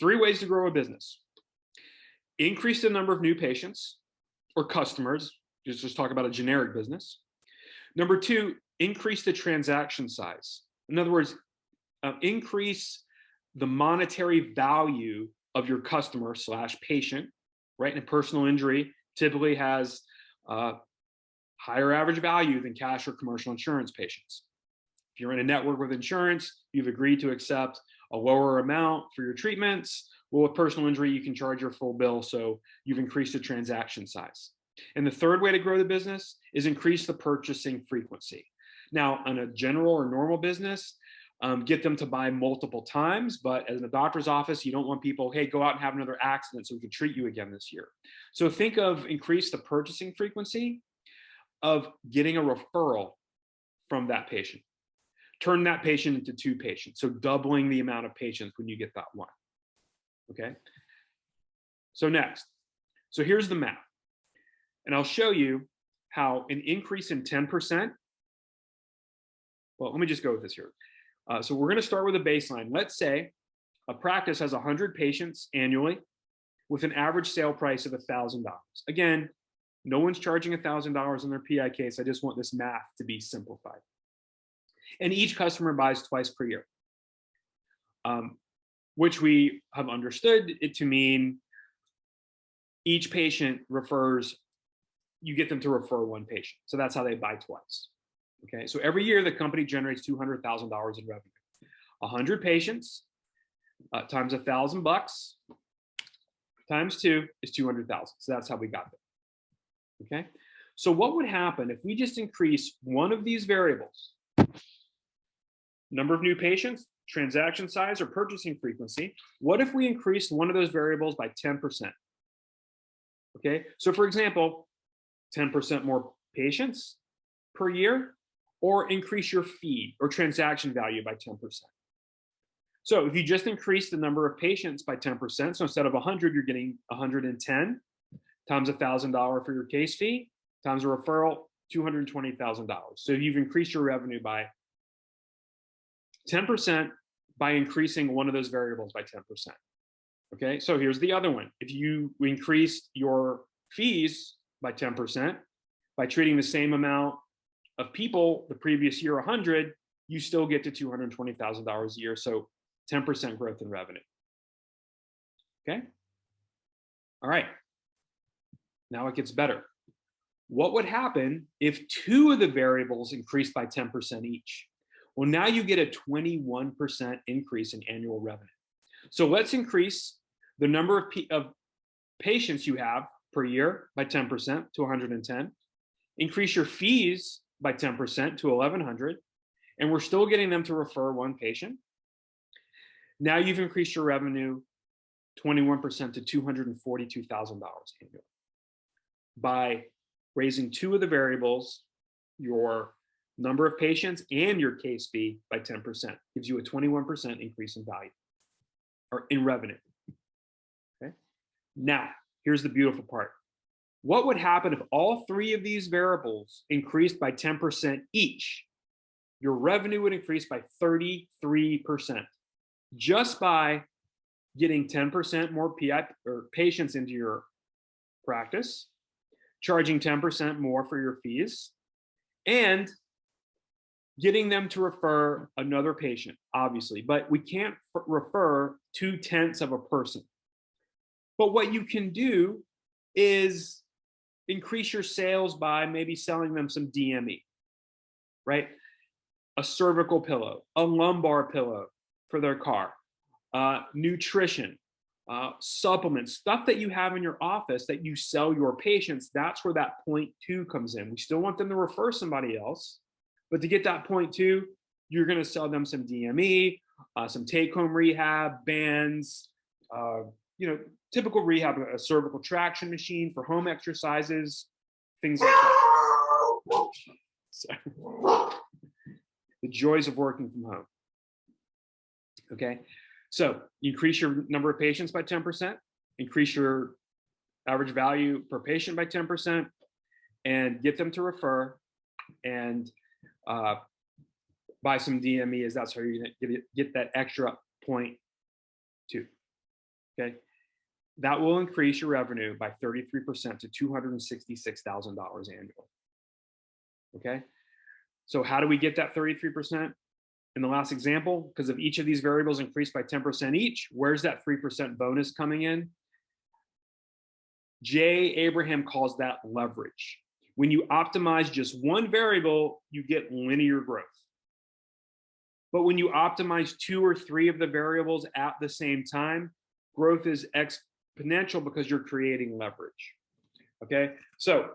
Three ways to grow a business: increase the number of new patients or customers. Just talk about a generic business. Number two, increase the transaction size. In other words, increase the monetary value of your customer slash patient, right? And a personal injury typically has higher average value than cash or commercial insurance patients. If you're in a network with insurance, you've agreed to accept a lower amount for your treatments. Well, with personal injury, you can charge your full bill, so you've increased the transaction size. And the third way to grow the business is increase the purchasing frequency. Now, on a general or normal business, get them to buy multiple times, but as in a doctor's office, you don't want people, hey, go out and have another accident so we can treat you again this year. So think of increase the purchasing frequency of getting a referral from that patient. Turn that patient into two patients, so doubling the amount of patients when you get that one. Okay. So next, so here's the math, and I'll show you how an increase in 10%. Well, let me just go with this here. So we're going to start with a baseline. Let's say a practice has 100 patients annually with an average sale price of $1,000. Again, no one's charging $1,000 in their PI case. I just want this math to be simplified. And each customer buys twice per year, which we have understood it to mean each patient refers, you get them to refer one patient. So that's how they buy twice. Okay, so every year the company generates $200,000 in revenue. 100 patients times $1,000 times 2 is 200,000. So that's how we got there. Okay, so what would happen if we just increase one of these variables, number of new patients, transaction size, or purchasing frequency? What if we increased one of those variables by 10%? Okay, so for example, 10% more patients per year, or increase your fee or transaction value by 10%. So if you just increase the number of patients by 10%, so instead of 100, you're getting 110 times $1,000 for your case fee, times a referral, $220,000. So you've increased your revenue by 10% by increasing one of those variables by 10%. Okay, so here's the other one. If you increase your fees by 10% by treating the same amount of people the previous year 100, you still get to $220,000 a year. So 10% growth in revenue. Okay. All right. Now it gets better. What would happen if two of the variables increased by 10% each? Well, now you get a 21% increase in annual revenue. So let's increase the number of patients you have per year by 10% to 110. Increase your fees by 10% to 1,100, and we're still getting them to refer one patient. Now you've increased your revenue 21% to $242,000 annually by raising two of the variables, your number of patients and your case fee, by 10%. Gives you a 21% increase in value or in revenue. Okay. Now, here's the beautiful part. What would happen if all three of these variables increased by 10% each? Your revenue would increase by 33% just by getting 10% more PI or patients into your practice, charging 10% more for your fees, and getting them to refer another patient, obviously, but we can't refer 2/10 of a person. But what you can do is increase your sales by maybe selling them some DME, right? A cervical pillow, a lumbar pillow for their car, nutrition, supplements, stuff that you have in your office that you sell your patients. That's where that 0.2 comes in. We still want them to refer somebody else, but to get that 0.2, you're going to sell them some DME, some take-home rehab, bands, typical rehab, a cervical traction machine for home exercises, things like that. Sorry. The joys of working from home. Okay, so increase your number of patients by 10%, increase your average value per patient by 10%, and get them to refer and buy some DME, as that's how you're going to get that extra 0.2. okay? That will increase your revenue by 33% to $266,000 annually, okay? So how do we get that 33%? In the last example, because of each of these variables increased by 10% each, where's that 3% bonus coming in? Jay Abraham calls that leverage. When you optimize just one variable, you get linear growth. But when you optimize 2 or 3 of the variables at the same time, growth is exponential because you're creating leverage. Okay, so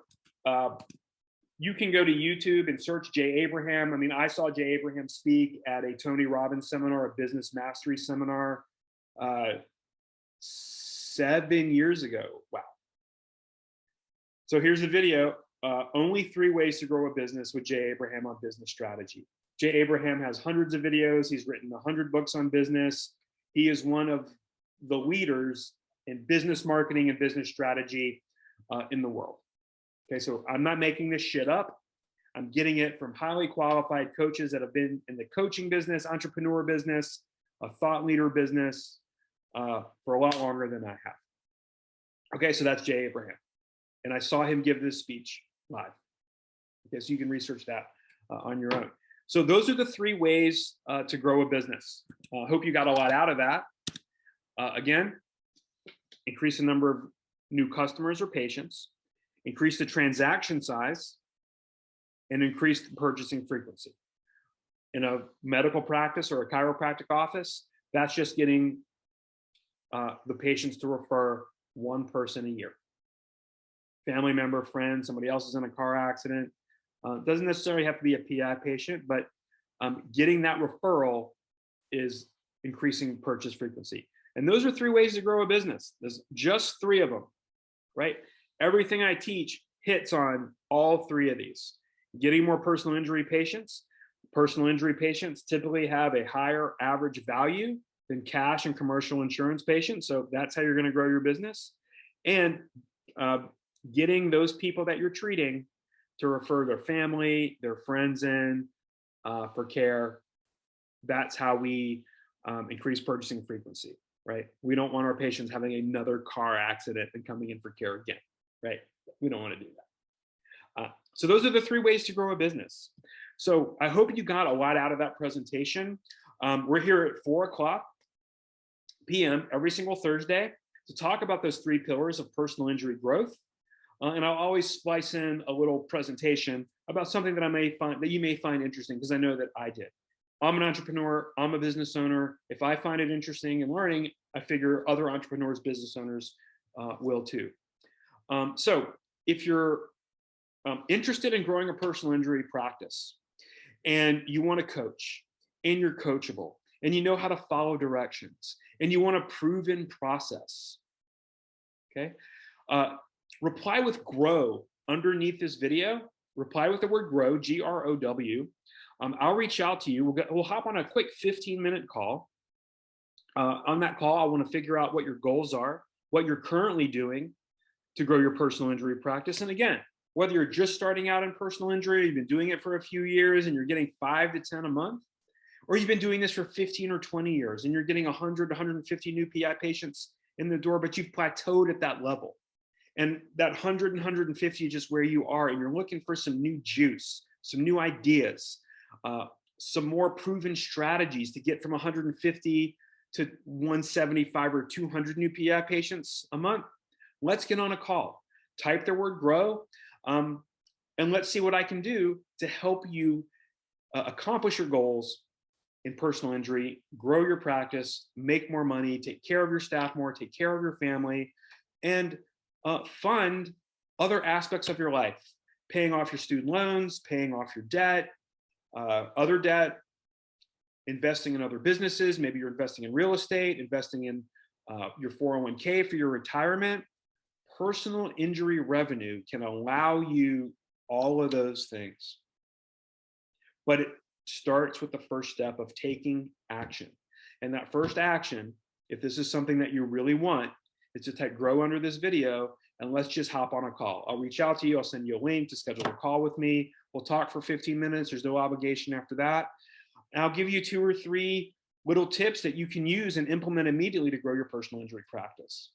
you can go to YouTube and search Jay Abraham. I mean, I saw Jay Abraham speak at a Tony Robbins seminar, a business mastery seminar, 7 years ago. Wow. So here's a video. Only 3 ways to grow a business with Jay Abraham on business strategy. Jay Abraham has hundreds of videos. He's written 100 books on business. He is one of the leaders in business marketing and business strategy in the world. Okay, so I'm not making this shit up. I'm getting it from highly qualified coaches that have been in the coaching business, entrepreneur business, a thought leader business for a lot longer than I have. Okay, so that's Jay Abraham. And I saw him give this speech live. Okay, so you can research that on your own. So those are the 3 ways to grow a business. Hope you got a lot out of that. Again, increase the number of new customers or patients, increase the transaction size, and increase the purchasing frequency. In a medical practice or a chiropractic office, that's just getting the patients to refer 1 person a year. Family member, friend, somebody else is in a car accident. Doesn't necessarily have to be a PI patient, but getting that referral is increasing purchase frequency. And those are 3 ways to grow a business. There's just 3 of them, right? Everything I teach hits on all 3 of these. Getting more personal injury patients. Personal injury patients typically have a higher average value than cash and commercial insurance patients. So that's how you're going to grow your business. And getting those people that you're treating to refer their family, their friends in for care. That's how we increase purchasing frequency, right? We don't want our patients having another car accident and coming in for care again, right? We don't want to do that. So those are the 3 ways to grow a business. So I hope you got a lot out of that presentation. We're here at 4:00 p.m. every single Thursday to talk about those 3 pillars of personal injury growth. And I'll always splice in a little presentation about something that you may find interesting, because I know that I did. I'm an entrepreneur, I'm a business owner. If I find it interesting and learning, I figure other entrepreneurs, business owners will too. So if you're interested in growing a personal injury practice and you want to coach and you're coachable and you know how to follow directions and you want a proven process, okay? Reply with GROW underneath this video. Reply with the word GROW, G-R-O-W. I'll reach out to you. We'll hop on a quick 15-minute call. On that call, I want to figure out what your goals are, what you're currently doing to grow your personal injury practice. And again, whether you're just starting out in personal injury, you've been doing it for a few years and you're getting 5 to 10 a month, or you've been doing this for 15 or 20 years and you're getting 100 to 150 new PI patients in the door, but you've plateaued at that level. And that 100 and 150 is just where you are, and you're looking for some new juice, some new ideas, some more proven strategies to get from 150 to 175 or 200 new PI patients a month. Let's get on a call. Type the word GROW, and let's see what I can do to help you accomplish your goals in personal injury, grow your practice, make more money, take care of your staff more, take care of your family, and fund other aspects of your life, paying off your student loans, paying off your debt, other debt, investing in other businesses. Maybe you're investing in real estate, investing in your 401k for your retirement. Personal injury revenue can allow you all of those things. But it starts with the first step of taking action. And that first action, if this is something that you really want, is to type GROW under this video, and let's just hop on a call. I'll reach out to you. I'll send you a link to schedule a call with me. We'll talk for 15 minutes. There's no obligation after that. And I'll give you 2 or 3 little tips that you can use and implement immediately to grow your personal injury practice.